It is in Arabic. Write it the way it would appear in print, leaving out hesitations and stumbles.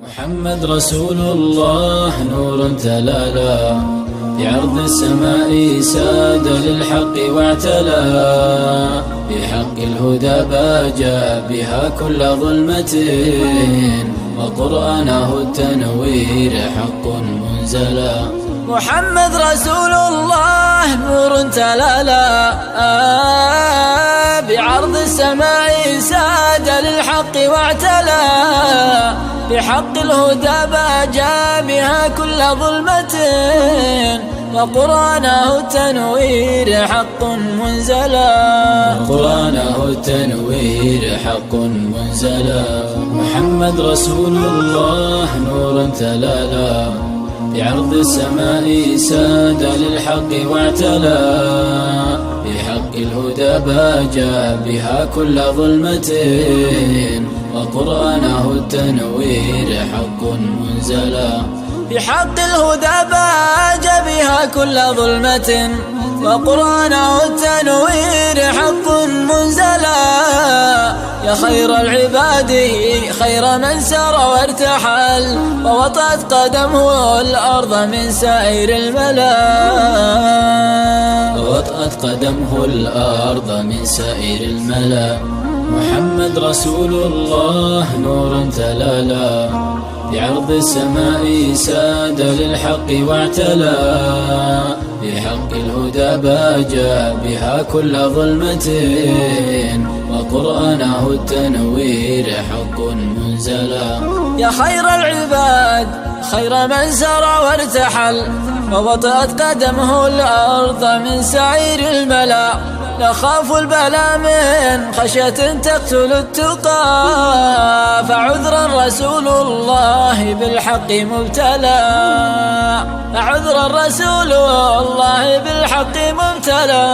محمد رسول الله نور تلالا بعرض السماء ساد للحق واعتلى بحق الهدى باجى بها كل ظلمة وقرآنه التنوير حق منزلا. محمد رسول الله نور تلالا بعرض السماء ساد للحق واعتلى بحق الهدى باجى بها كل ظلمة وقرآنه التنوير حق منزلا. قرآنه التنوير حق منزلا. محمد رسول الله نور تلالا بعرض السماء ساد للحق واعتلى بحق الهدى باجى بها كل ظلمة وقرآنه التنوير حق منزلا. بحق الهدى باجى بها كل ظلمة وقرآنه التنوير حق منزلا. يا خير العباد خير من سار وارتحل ووطأت قدمه الأرض من سائر الملا. ووطأت قدمه الأرض من سائر الملا. محمد رسول الله نور تلالا بعرض السماء ساد للحق واعتلى بحق الهدى باجى بها كل ظلمة وقرآنه التنوير حق منزلا. يا خير العباد خير من سار وارتحل ووطأت قدمه الأرض من سعير الملا. نخاف البلاء من خشية تقتل التقى فعذرا رسول الله بالحق مبتلى. فعذرا رسول الله بالحق مبتلى.